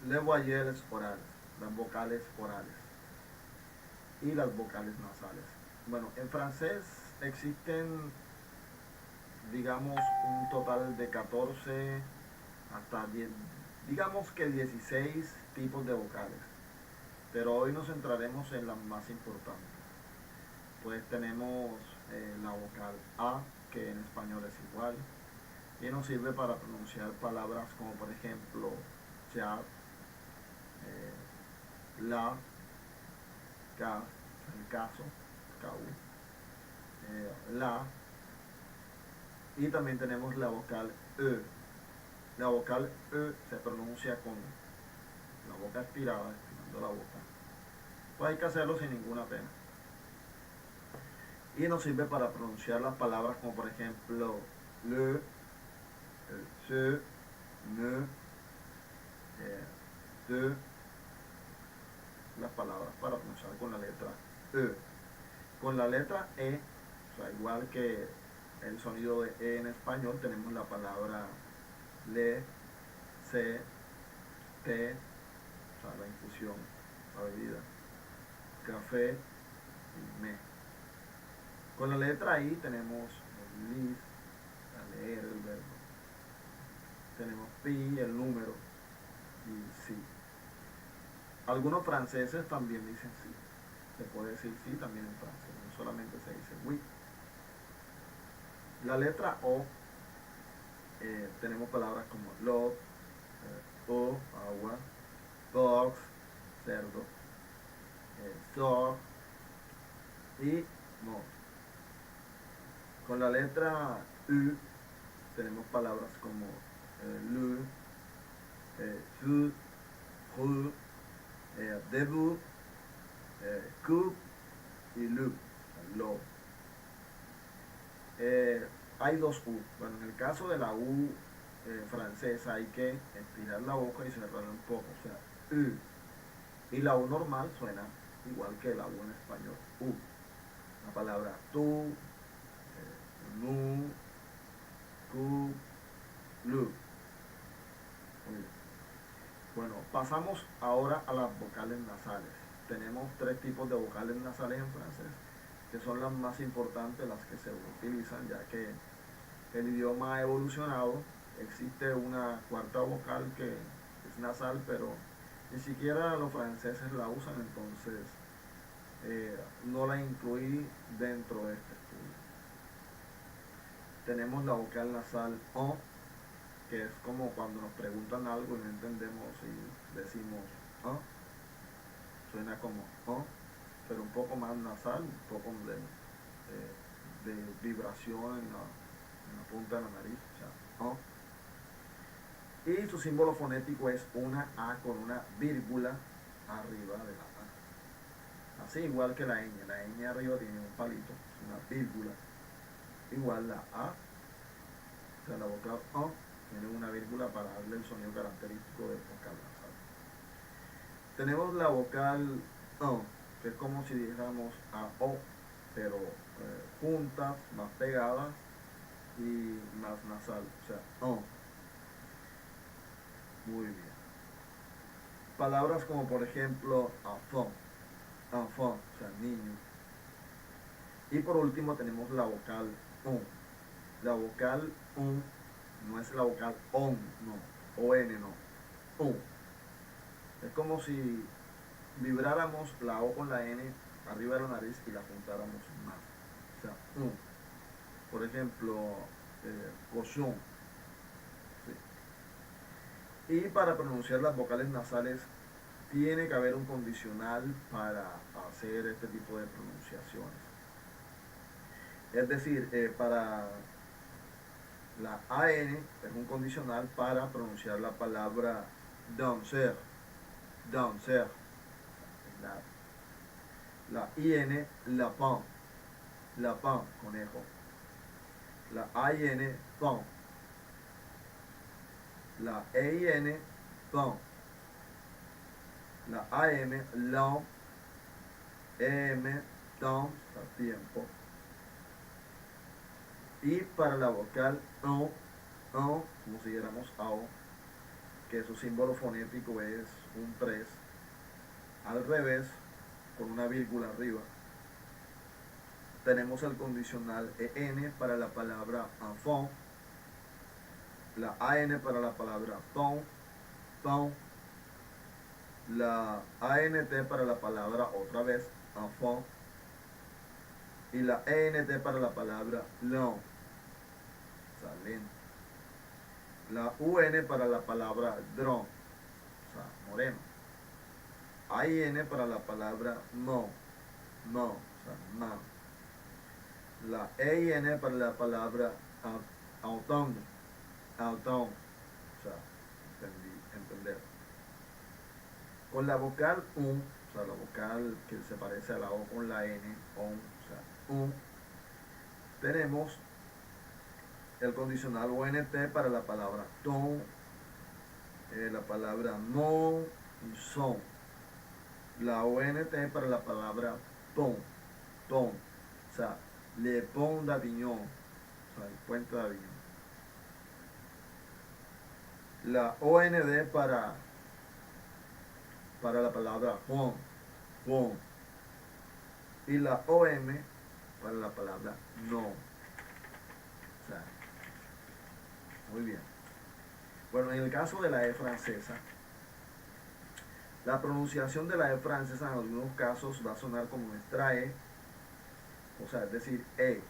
les voyelles orales, las vocales orales y las vocales nasales. Bueno, en francés existen, digamos, un total de 14 hasta 10, digamos que 16 tipos de vocales, pero hoy nos centraremos en las más importantes. Pues tenemos la vocal A, que en español es igual, y nos sirve para pronunciar palabras como por ejemplo chat, la, ca, el caso, KU, la, y también tenemos la vocal E. La vocal E se pronuncia con la boca estirada, estirando la boca. Pues hay que hacerlo sin ninguna pena. Y nos sirve para pronunciar las palabras como por ejemplo le, se, ne, de, las palabras para pronunciar con la letra E. Con la letra E, o sea, igual que el sonido de E en español, tenemos la palabra le, se, te, o sea, la infusión, la bebida, café y me. Con la letra I tenemos el lis, a leer el verbo. Tenemos pi, el número, y sí. Algunos franceses también dicen sí. Se puede decir sí también en francés, no solamente se dice oui. La letra O, tenemos palabras como love, o, agua, dogs, cerdo, dog y no. Con la letra U tenemos palabras como le, su, ru, debout, coup y lu, lo. Hay dos U. Bueno, en el caso de la U francesa hay que estirar la boca y cerrarla un poco, o sea, U. Y la U normal suena igual que la U en español, U. La palabra tú, nu, cu, lu. Muy bien. Bueno, pasamos ahora a las vocales nasales. Tenemos tres tipos de vocales nasales en francés, que son las más importantes, las que se utilizan, ya que el idioma ha evolucionado. Existe una cuarta vocal que es nasal, pero ni siquiera los franceses la usan, entonces no la incluí dentro de este estudio. Tenemos la vocal nasal O, que es como cuando nos preguntan algo y no entendemos y decimos O, suena como O, pero un poco más nasal, un poco de vibración en la punta de la nariz, o sea, O. Y su símbolo fonético es una A con una vírgula arriba de la A. Así igual que la ñ. La ñ arriba tiene un palito, una vírgula. Igual la A, o sea, la vocal O, tiene una vírgula para darle el sonido característico del vocal nasal. Tenemos la vocal O, que es como si dijéramos A O, pero juntas, más pegadas y más nasal, o sea, O. Muy bien. Palabras como por ejemplo enfant, o sea, niño. Y por último tenemos la vocal on. La vocal on no es la vocal on, no, on no, on. Es como si vibráramos la O con la N arriba de la nariz y la juntáramos más. O sea, on. Por ejemplo, cochon. ¿Sí? Y para pronunciar las vocales nasales tiene que haber un condicional para hacer este tipo de pronunciaciones. Es decir, para la AN es un condicional para pronunciar la palabra danser, danser. La IN, la pan, conejo. La AIN, pan. La EIN, pan. La AM, long, EM, temps, tiempo. Y para la vocal como si dijéramos AO, que su símbolo fonético es un 3 al revés, con una vírgula arriba. Tenemos el condicional en para la palabra enfant, la an para la palabra ton, ton, la ant para la palabra otra vez enfant y la ent para la palabra long, o sea, lento. La un para la palabra dron, o sea, moreno. In para la palabra no, no, o sea, man. La EIN para la palabra autumn, autumn, o sea, entender. Con la vocal un, o sea, la vocal que se parece a la O con la N, on, o sea, un, tenemos el condicional ONT para la palabra ton, la palabra non y son. La ONT para la palabra ton, ton, o sea, le pont d'Avignon, o sea, el puente de Avignon. La OND para la palabra Juan, Juan. Y la OM para la palabra no. O sea, muy bien. Bueno, en el caso de la E francesa, la pronunciación de la E francesa en algunos casos va a sonar como nuestra E, o sea, es decir, E.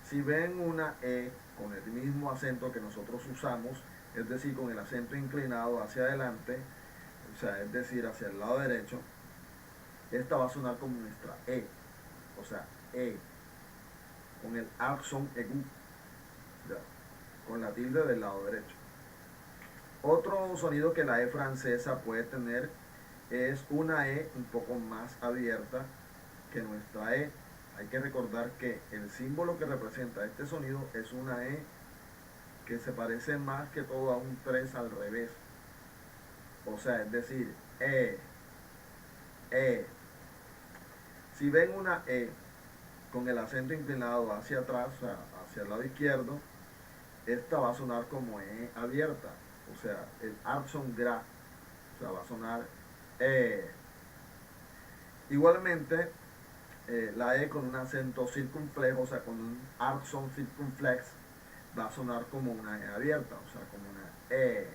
Si ven una E con el mismo acento que nosotros usamos, es decir, con el acento inclinado hacia adelante, o sea, es decir, hacia el lado derecho, esta va a sonar como nuestra E, o sea, E, con el accent aigu, ya, con la tilde del lado derecho. Otro sonido que la E francesa puede tener es una E un poco más abierta que nuestra E. Hay que recordar que el símbolo que representa este sonido es una E que se parece más que todo a un 3 al revés. O sea, es decir, E, E. Si ven una E con el acento inclinado hacia atrás, o sea, hacia el lado izquierdo, esta va a sonar como E abierta. O sea, el accent gras, o sea, va a sonar E. Igualmente, la E con un acento circunflejo, o sea, con un accent circunflex, va a sonar como una E abierta, o sea, como una E.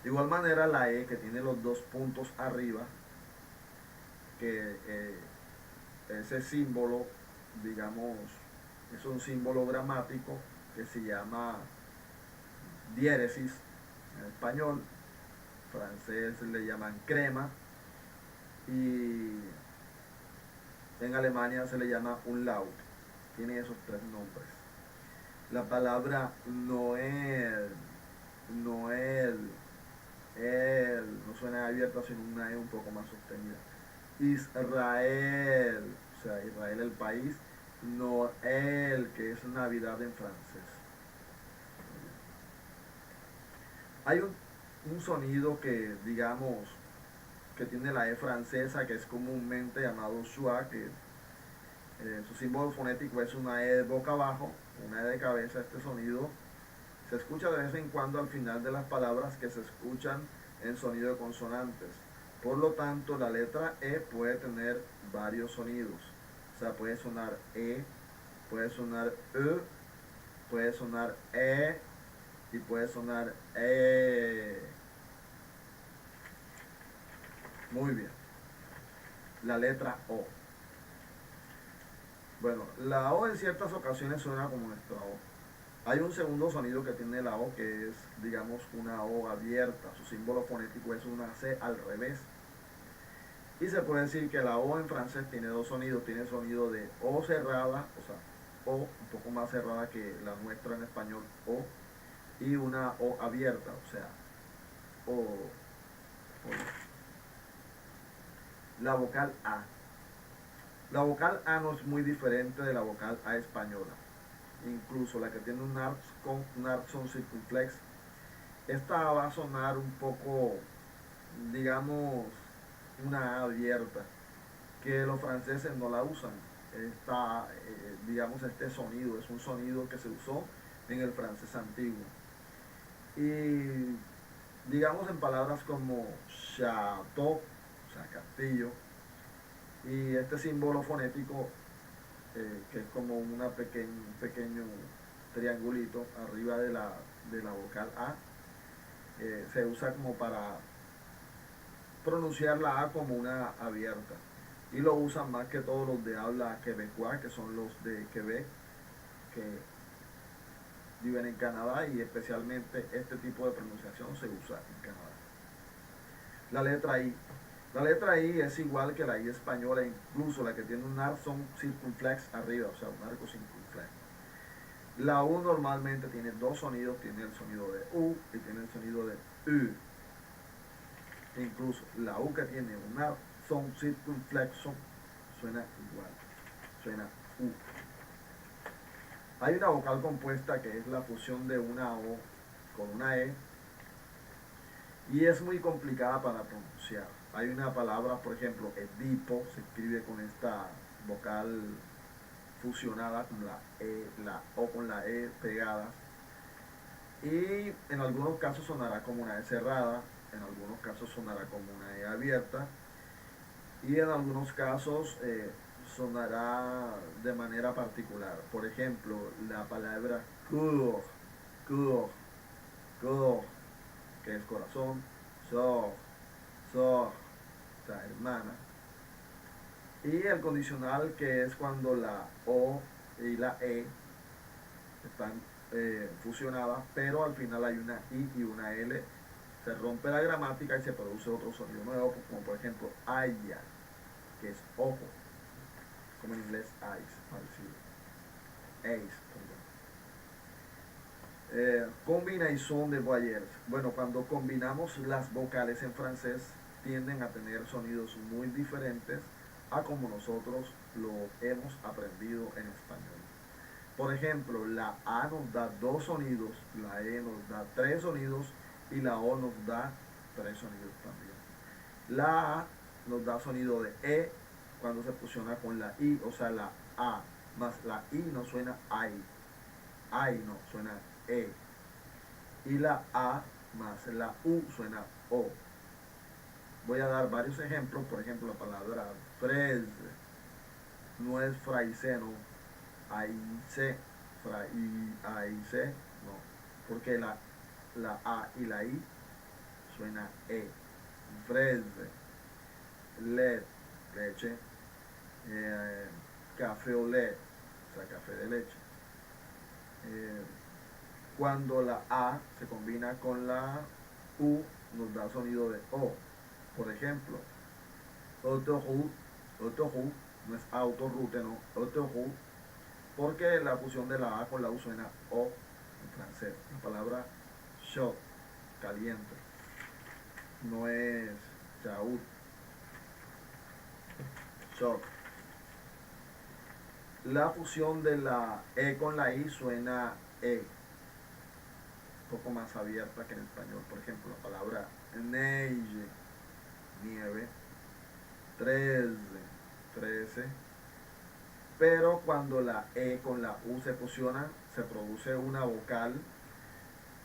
De igual manera, la E que tiene los dos puntos arriba, que ese símbolo, digamos, es un símbolo gramático que se llama diéresis en español, en francés le llaman crema y en Alemania se le llama umlaut. Tiene esos tres nombres. La palabra Noel, Noel, no suena abierta sino una E un poco más sostenida. Israel, o sea, Israel el país. Noel, que es Navidad en francés. Hay un sonido que, digamos, que tiene la E francesa, que es comúnmente llamado schwa, que su símbolo fonético es una E de boca abajo, una E de cabeza. Este sonido se escucha de vez en cuando al final de las palabras que se escuchan en sonido de consonantes. Por lo tanto, la letra E puede tener varios sonidos. O sea, puede sonar E, puede sonar E, puede sonar E y puede sonar E. Muy bien. La letra O. Bueno, la O en ciertas ocasiones suena como nuestra O. Hay un segundo sonido que tiene la O que es, digamos, una O abierta. Su símbolo fonético es una C al revés. Y se puede decir que la O en francés tiene dos sonidos. Tiene el sonido de O cerrada, o sea, O un poco más cerrada que la nuestra en español, O. Y una O abierta, o sea, O. La vocal A. La vocal A no es muy diferente de la vocal A española. Incluso la que tiene un accent circunflex, esta va a sonar un poco, digamos, una A abierta, que los franceses no la usan. Esta, digamos, este sonido es un sonido que se usó en el francés antiguo. Y digamos en palabras como chateau, o sea, castillo, y este símbolo fonético, que es como un pequeño triangulito arriba de la vocal A, se usa como para pronunciar la A como una abierta. Y lo usan más que todos los de habla quebecois, que son los de Quebec, que viven en Canadá, y especialmente este tipo de pronunciación se usa en Canadá. La letra I. La letra I es igual que la I española, incluso la que tiene un arco circunflex arriba, o sea, un arco circunflex. La U normalmente tiene dos sonidos, tiene el sonido de U y tiene el sonido de U. Incluso la U que tiene un arco circunflexo suena igual, suena U. Hay una vocal compuesta que es la fusión de una O con una E, y es muy complicada para pronunciar. Hay una palabra, por ejemplo, Edipo, se escribe con esta vocal fusionada con la E, la O con la E pegadas, y en algunos casos sonará como una E cerrada, en algunos casos sonará como una E abierta, y en algunos casos sonará de manera particular. Por ejemplo, la palabra cour, cour, cour, que es corazón, sort, sort, o sea, hermana. Y el condicional, que es cuando la O y la E están fusionadas, pero al final hay una I y una L. Se rompe la gramática y se produce otro sonido nuevo, como por ejemplo aya, que es ojo, como en inglés eyes, parecido. Ace, combinaison de voyelles. Bueno, cuando combinamos las vocales en francés, tienden a tener sonidos muy diferentes a como nosotros lo hemos aprendido en español. Por ejemplo, la A nos da dos sonidos, la E nos da tres sonidos y la O nos da tres sonidos también. La A nos da sonido de E cuando se fusiona con la I, o sea, la A más la I no suena I no suena E. Y la A más la U suena O. Voy a dar varios ejemplos. Por ejemplo, la palabra fraise no es fraiseno, aice, aice, no, porque la A y la I suena E. Fraise, lait, leche, café au lait, o sea, café de leche. Eh, Cuando la A se combina con la U, nos da sonido de O. Por ejemplo, autoroute, autoroute, no es autorroute, no, autoroute, porque la fusión de la A con la U suena O en francés. La palabra chaud, caliente, no es chaud, chaud. La fusión de la E con la I suena E, un poco más abierta que en español. Por ejemplo, la palabra neige, nieve, 13, 13. Pero cuando la E con la U se fusionan, se produce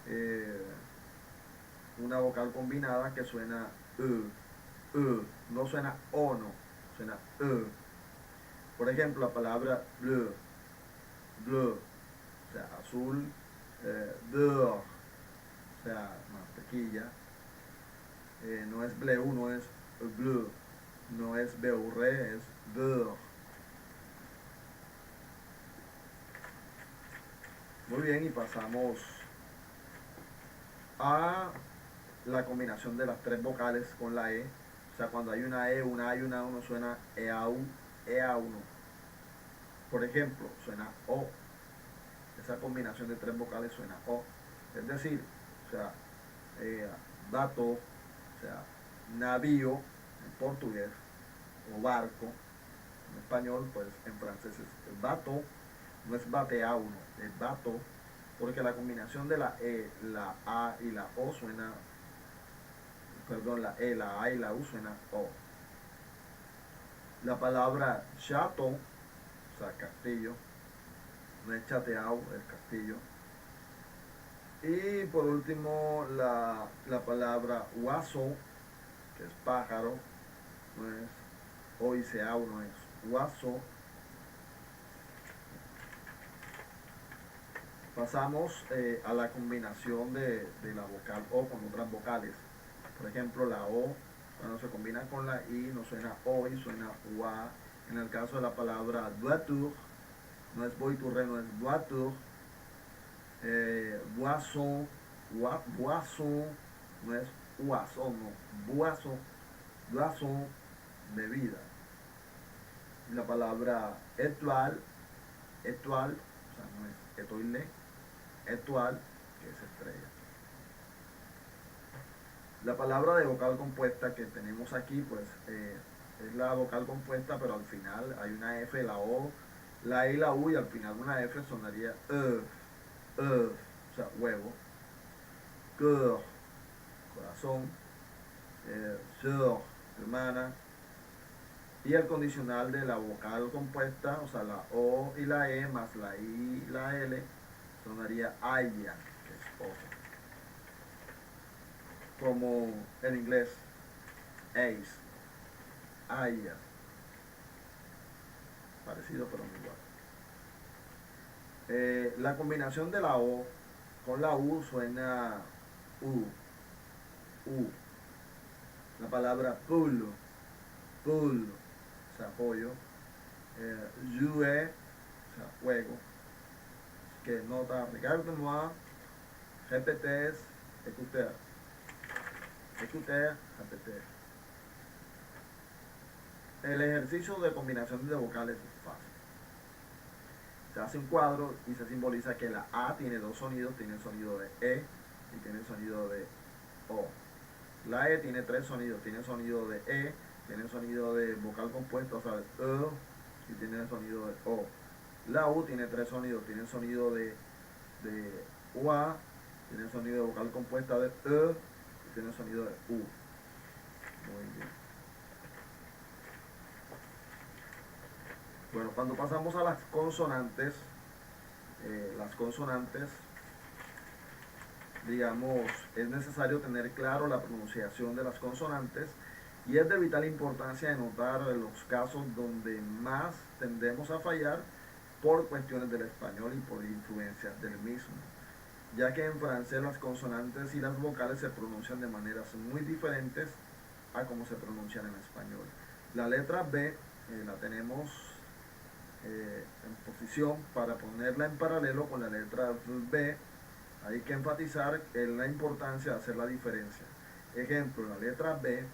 eh, una vocal combinada que suena no suena O, no, suena Por ejemplo, la palabra bleu, bleu, o sea, azul, dehors, o sea, mantequilla, no es bleu, no es bleu, no es beurre, es dehors. Muy bien, y pasamos a la combinación de las tres vocales con la E. O sea, cuando hay una E, una A y una U, no suena EAU, EA1. Por ejemplo, suena O. Esa combinación de tres vocales suena O. Es decir, o sea, dato, o sea, navío en portugués, o barco en español, pues en francés es bateau, no es bateau, no, es bateau, porque la combinación de la E, la A y la O suena, perdón, la E, la A y la U suena O. La palabra chateau, o sea, castillo, no es chateau, es castillo. Y por último, la palabra oiseau, que es pájaro, no es oiseau, no es oiseau. Pasamos a la combinación de la vocal O con otras vocales. Por ejemplo, la O, cuando se combina con la I, no suena OI, suena UA. En el caso de la palabra voiture, no es voiture, no es voiture. Boisson, boisson, no es boisson, no, boisson, boisson, bebida. Y la palabra étoile, étoile, o sea, no es étoile, étoile, que es estrella. La palabra de vocal compuesta que tenemos aquí, pues es la vocal compuesta, pero al final hay una F, la O, la E y la U, y al final una F sonaría o sea, huevo, cœur, corazón, sœur, hermana, y el condicional de la vocal compuesta, o sea, la O y la E más la I y la L, sonaría aya, que es ojo. Como en inglés, ace, aya, parecido pero no igual. La combinación de la O con la U suena U, U. La palabra pull, pull, o sea, pollo. Jouer, o sea, juego. Que nota, regarde-moi, répétez, écoutez, écoutez, répétez. El ejercicio de combinación de vocales es fácil. Se hace un cuadro y se simboliza que la A tiene dos sonidos, tiene el sonido de E y tiene el sonido de O. La E tiene tres sonidos, tiene el sonido de E, tiene el sonido de vocal compuesto, o sea, de E, y tiene el sonido de O. La U tiene tres sonidos, tiene el sonido de UA, tiene el sonido de vocal compuesta de E y tiene el sonido de U. Muy bien. Bueno, cuando pasamos a las consonantes, digamos, es necesario tener claro la pronunciación de las consonantes y es de vital importancia notar los casos donde más tendemos a fallar por cuestiones del español y por influencias del mismo, ya que en francés las consonantes y las vocales se pronuncian de maneras muy diferentes a como se pronuncian en español. La letra B la tenemos en posición para ponerla en paralelo con la letra B. Hay que enfatizar en la importancia de hacer la diferencia. Ejemplo, la letra B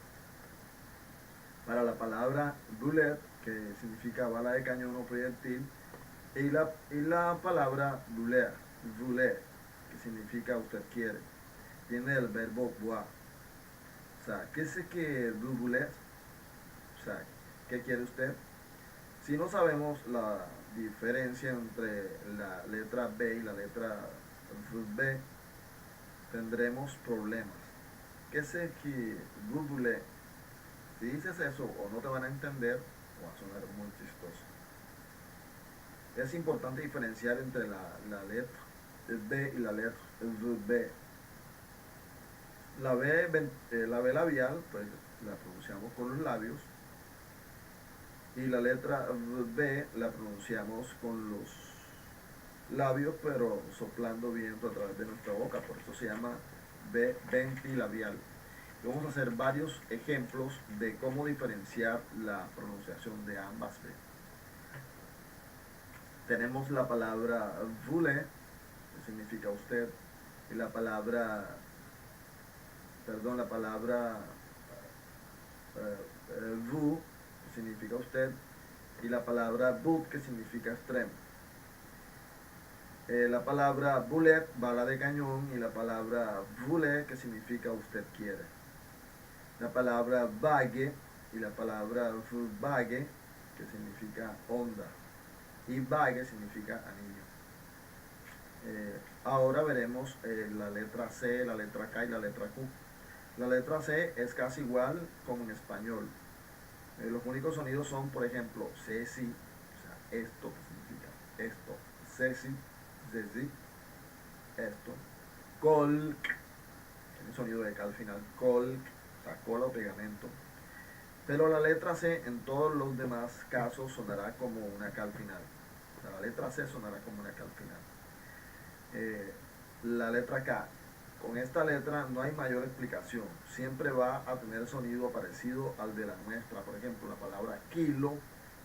para la palabra bullet, que significa bala de cañón o proyectil, y la palabra vouloir, vouloir, que significa usted quiere. Viene del verbo voir. O sea, ¿qué es que vous voulez? O sea, ¿qué quiere usted? Si no sabemos la diferencia entre la letra B y la letra B, tendremos problemas. ¿Qué es que vous voulez? Si dices eso, o no te van a entender, o va a sonar muy chistoso. Es importante diferenciar entre la letra B y la letra B. La B labial, pues la pronunciamos con los labios. Y la letra B la pronunciamos con los labios, pero soplando viento a través de nuestra boca. Por eso se llama B ventilabial. Vamos a hacer varios ejemplos de cómo diferenciar la pronunciación de ambas B. Tenemos la palabra voulez, que significa usted, y la palabra vous, que significa usted, y la palabra but, que significa extremo. La palabra bullet, bala de cañón, y la palabra voulez, que significa usted quiere. La palabra vague y la palabra vague, que significa onda, y vague significa anillo. Ahora veremos la letra C, la letra K y la letra Q. La letra C es casi igual como en español. Los únicos sonidos son, por ejemplo, ceci, o sea, esto, que significa esto, ceci, ceci, esto. colc, tiene sonido de K al final, colc, o sea, cola o pegamento. Pero la letra C en todos los demás casos sonará como una K al final. O sea, la letra C sonará como una K al final. La letra K. Con esta letra no hay mayor explicación. Siempre va a tener sonido parecido al de la nuestra. Por ejemplo, la palabra kilo,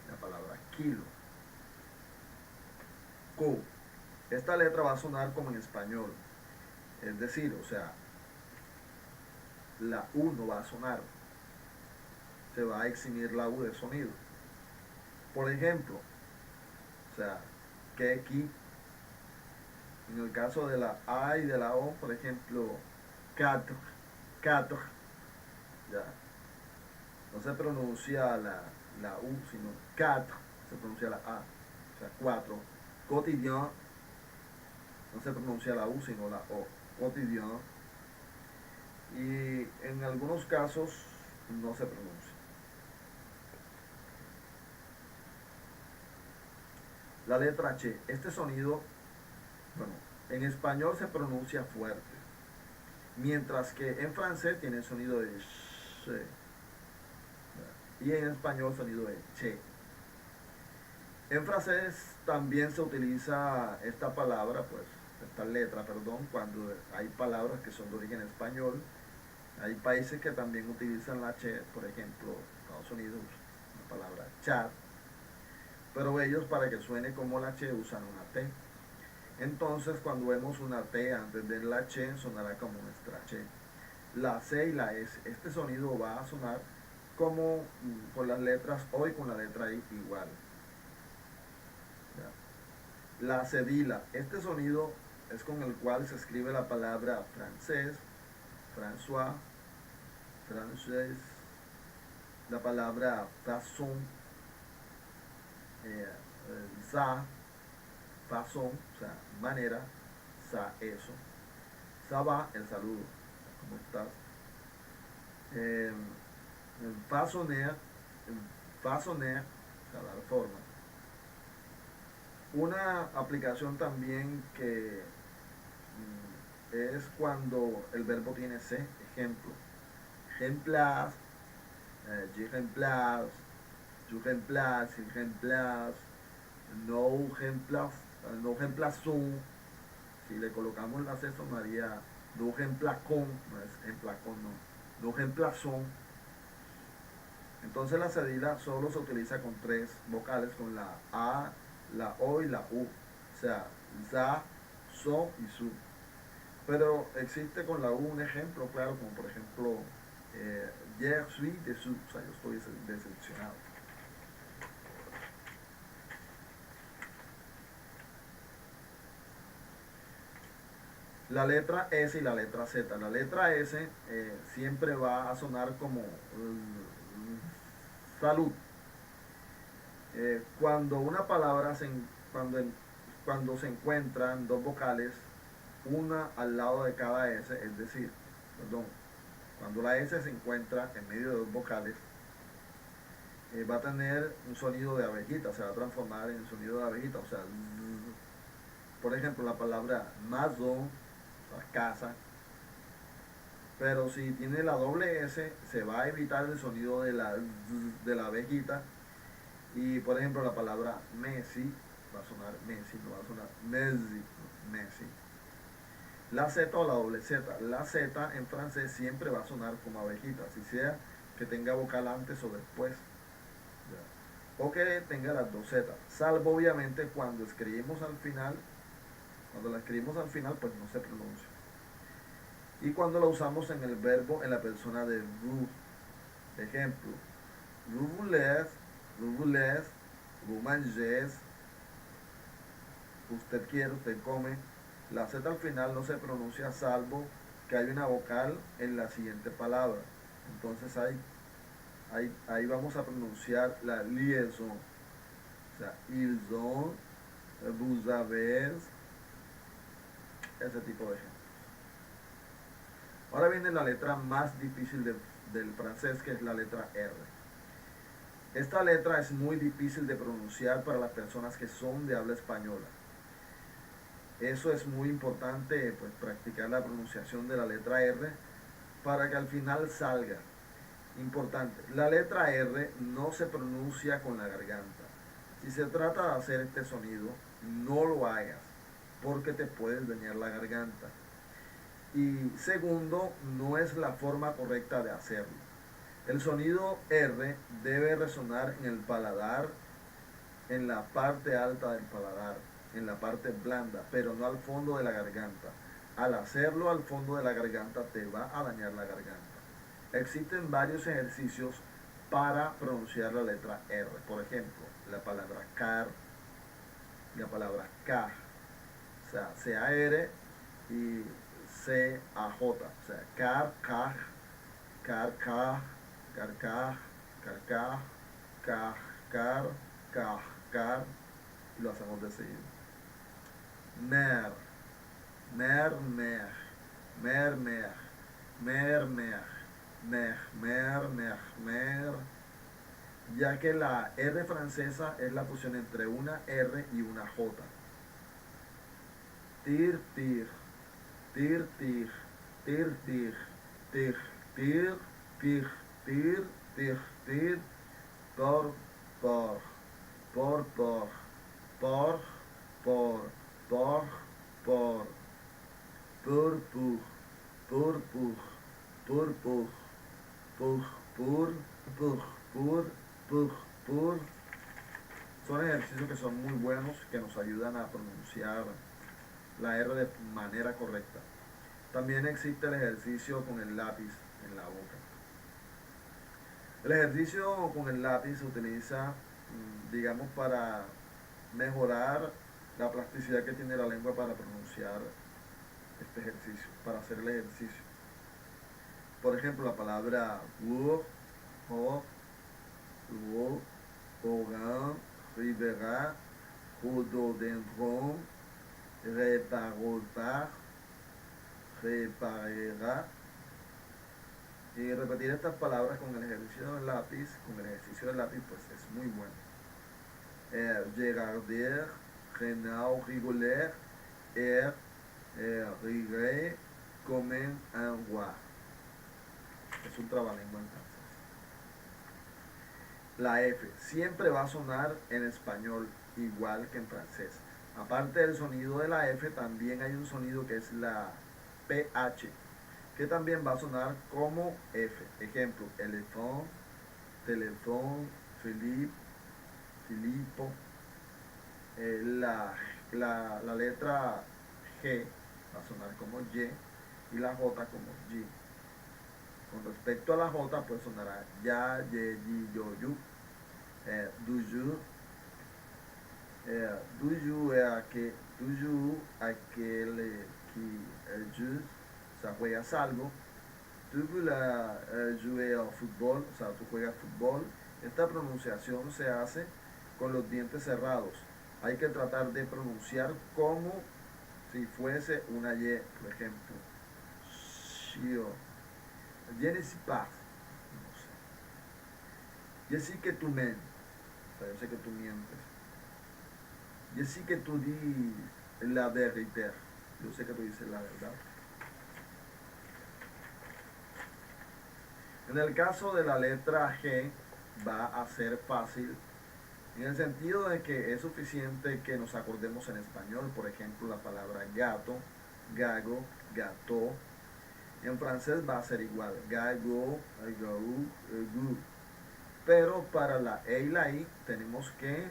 la palabra kilo. Q. Esta letra va a sonar como en español. Es decir, o sea, la U no va a sonar. Se va a eximir la U de sonido. Por ejemplo, o sea, que aquí, en el caso de la A y de la O, por ejemplo, quatre, quatre, ya, no se pronuncia la U, sino quatre, se pronuncia la A, o sea, cuatro. Quotidien, no se pronuncia la U, sino la O, quotidien. Y en algunos casos no se pronuncia. La letra H, este sonido, bueno, en español se pronuncia fuerte, mientras que en francés tiene el sonido de sh, y en español sonido de che. En francés también se utiliza esta palabra, pues, esta letra, perdón, cuando hay palabras que son de origen español. Hay países que también utilizan la che, por ejemplo, Estados Unidos, la palabra chat, pero ellos para que suene como la che usan una T. Entonces, cuando vemos una T antes de la che, sonará como nuestra che. La C y la S, este sonido va a sonar como con las letras O y con la letra I igual. ¿Ya? La cedila, este sonido es con el cual se escribe la palabra francés, François, francés, la palabra façon, ça, façon, o sea, manera, ça, eso, ça va, el saludo, ¿cómo estás? Eh, façonner, façonner, o sea, dar forma. Una aplicación también que es cuando el verbo tiene C, ejemplo. Remplace, je remplace, tu remplaces, il remplace, no remplace, no remplaçons. Si le colocamos la C sonaría no remplacons, no es remplacons, no, no remplaçons. Entonces la cedila solo se utiliza con tres vocales, con la A, la O y la U. O sea, za, so y su. Pero existe con la U un ejemplo claro, como por ejemplo, je suis déçu, o sea, yo estoy decepcionado. La letra S y la letra Z. La letra S siempre va a sonar como salud. Cuando una palabra cuando se encuentran dos vocales, una al lado de cada S, es decir, perdón, cuando la S se encuentra en medio de dos vocales, va a tener un sonido de abejita, se va a transformar en un sonido de abejita, o sea, por ejemplo, la palabra maison, o sea, casa, pero si tiene la doble S, se va a evitar el sonido de la abejita, y por ejemplo, la palabra Messi va a sonar Messi, no va a sonar Messi, no, Messi. La Z o la doble Z. La Z en francés siempre va a sonar como abejita, si sea que tenga vocal antes o después. ¿Ya? O que tenga las dos Z. Salvo obviamente cuando escribimos al final, cuando la escribimos al final pues no se pronuncia. Y cuando la usamos en el verbo en la persona de vous. Ejemplo, vous voulez, vous voulez, vous mangez, usted quiere, usted come. La Z al final no se pronuncia salvo que hay una vocal en la siguiente palabra. Entonces ahí vamos a pronunciar la liaison. O sea, ils ont, vous avez, ese tipo de ejemplos. Ahora viene la letra más difícil del francés, que es la letra R. Esta letra es muy difícil de pronunciar para las personas que son de habla española. eso es muy importante, pues practicar la pronunciación de la letra R para que al final salga. Importante, la letra R no se pronuncia con la garganta. Si se trata de hacer este sonido, no lo hagas porque te puedes dañar la garganta. Y segundo, no es la forma correcta de hacerlo. El sonido R debe resonar en el paladar, en la parte alta del paladar, en la parte blanda, pero no al fondo de la garganta. Al hacerlo al fondo de la garganta te va a dañar la garganta. Existen varios ejercicios para pronunciar la letra R. Por ejemplo, la palabra car, la palabra K, o sea, C-A-R y C-A-J, o sea, car, car, car, car, car, car, car, car, car, car, car, car, y lo hacemos de seguido. Mer, mer, mer, mer, mer, mer, mer, mer, mer, mer, mer, ya que la R francesa es la fusión entre una R y una J. Tir, tir, tir, tir, tir, tir, tir, tir, tir, tir, tir, tir, por, por, por, por, por, por, por, por, pour, pour, pour, pour, pour, pour, pour, pour, pour, pour. Son ejercicios que son muy buenos, que nos ayudan a pronunciar la R de manera correcta. También existe el ejercicio con el lápiz en la boca. El ejercicio con el lápiz se utiliza, digamos, para mejorar la plasticidad que tiene la lengua para pronunciar este ejercicio, para hacer el ejercicio. Por ejemplo, la palabra bourg, ho, ro, orin, ribera, rhododendron, reparota, reparera. Y repetir estas palabras con el ejercicio del lápiz, pues es muy bueno. Gerarder, Renau, Rigoler, Rigre, Comen, un roi. Es un trabalengua en francés. La F siempre va a sonar en español igual que en francés. Aparte del sonido de la F, también hay un sonido que es la PH, que también va a sonar como F. Ejemplo, elefant, teléfono, Philippe, Filipo. La letra G va a sonar como Y y la J como G. Con respecto a la J, pues sonará ya, ye, yi, yo, yu. Du, yu. Du, yu, aquel, qui, yu. O sea, juegas algo. Tu voulais jouer au fútbol, o sea, tú juegas fútbol. Esta pronunciación se hace con los dientes cerrados. Hay que tratar de pronunciar como si fuese una Y, por ejemplo. Shio. Je ne sais pas. No sé. Je sais que tu mens. O sea, yo sé que tú mientes. Je sais que tú dis la vérité. Yo sé que tú dices la verdad. En el caso de la letra G va a ser fácil en el sentido de que es suficiente que nos acordemos en español, por ejemplo, la palabra gato, gago, gato. En francés va a ser igual, gago, gaou, gu. Pero para la E y la I tenemos que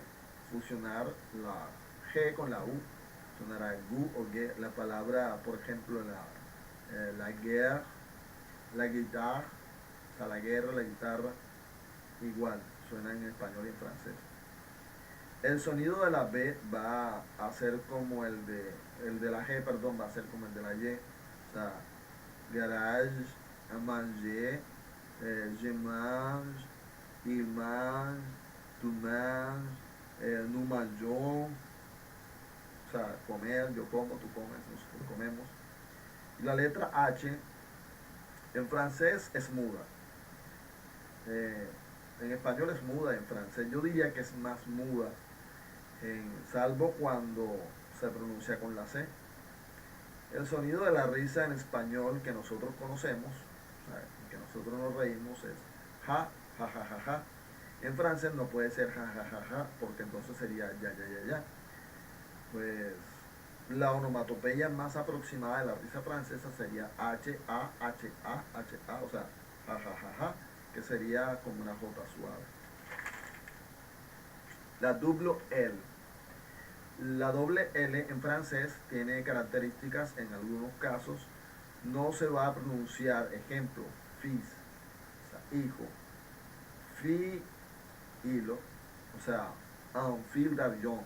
fusionar la G con la U. Sonará gu o ge. La palabra, por ejemplo, la guerra, la guitarra, o sea, la guerra, la guitarra, igual, suena en español y en francés. El sonido de la B va a ser como el de la G, perdón, va a ser como el de la Y. O sea, garage, manger, je mange, il mange, tu manges, nous mangeons. O sea, comer, yo como, tú comes, nosotros comemos. Y la letra H en francés es muda. En español es muda, en francés yo diría que es más muda, salvo cuando se pronuncia con la C. El sonido de la risa en español que nosotros conocemos, o sea, que nosotros nos reímos, es ja, ja, ja, ja, ja. En francés no puede ser ja, ja, ja, ja, porque entonces sería ya, ya, ya, ya. Pues la onomatopeya más aproximada de la risa francesa sería H, A, H, A, H, A, o sea, ja, ja, ja, ja, que sería como una J suave. La double L. La doble L en francés tiene características en algunos casos. No se va a pronunciar, ejemplo, fils, o sea, hijo, fi, hilo, o sea, un fil d'argent,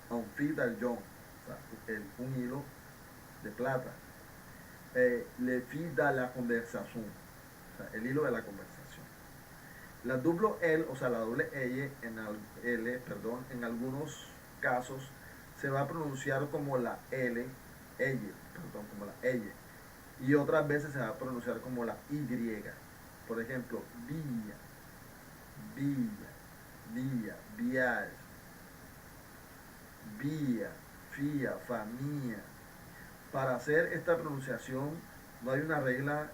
un fil d'argent, o sea, un hilo de plata. Le fil de la conversación, o sea, el hilo de la conversación. La doble L, o sea, la doble en algunos casos se va a pronunciar como la L, elle, perdón, como la elle. Y otras veces se va a pronunciar como la Y. Por ejemplo, villa, villa, villa, viage, vía, fía, familia. Para hacer esta pronunciación no hay una regla,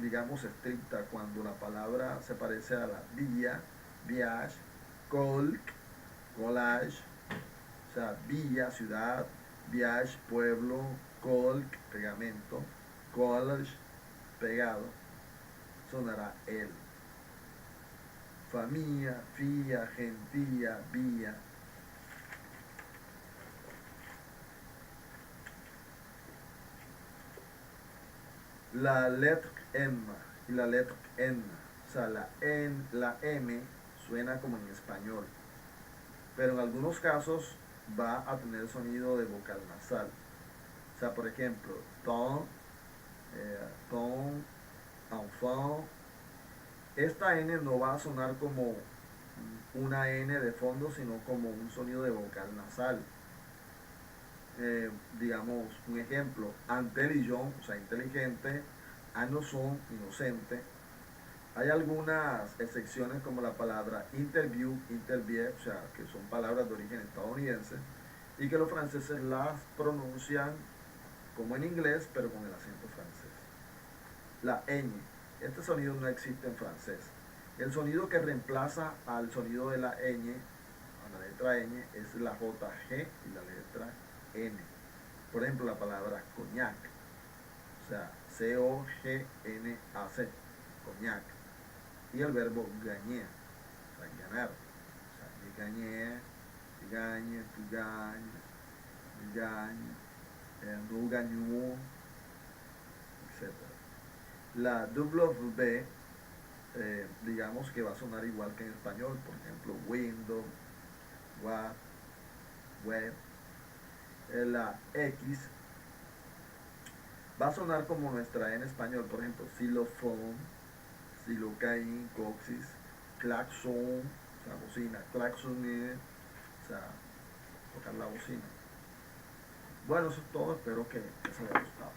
digamos, estricta. Cuando la palabra se parece a la villa, viage, colc, collage, o sea, villa, ciudad, viage, pueblo, colc, pegamento, collage, pegado, sonará el. Familia, fía, gentía, vía. La letra M y la letra N, o sea, la M suena como en español, pero en algunos casos va a tener sonido de vocal nasal. O sea, por ejemplo, ton, ton, enfant. Esta N no va a sonar como una N de fondo, sino como un sonido de vocal nasal. Digamos, un ejemplo, intelligent, o sea, inteligente, innocent, inocente. Hay algunas excepciones como la palabra interview, interview, o sea, que son palabras de origen estadounidense y que los franceses las pronuncian como en inglés, pero con el acento francés. La ñ. Este sonido no existe en francés. El sonido que reemplaza al sonido de la ñ, a la letra ñ, es la JG y la letra N. Por ejemplo, la palabra coñac, o sea, C-O-G-N-A-C, coñac. Y el verbo gagner, o sea, ganar. O sea, je gagné, tu gagnes, tu gagnes, tu gagnes, nous gagnons, etc. La W, digamos que va a sonar igual que en español, por ejemplo, window, what, web. La X va a sonar como nuestra E en español, por ejemplo, xilofón, xilocaín, coxis, claxon, o sea, bocina, claxoné, o sea, tocar la bocina. Bueno, eso es todo, espero que les haya gustado.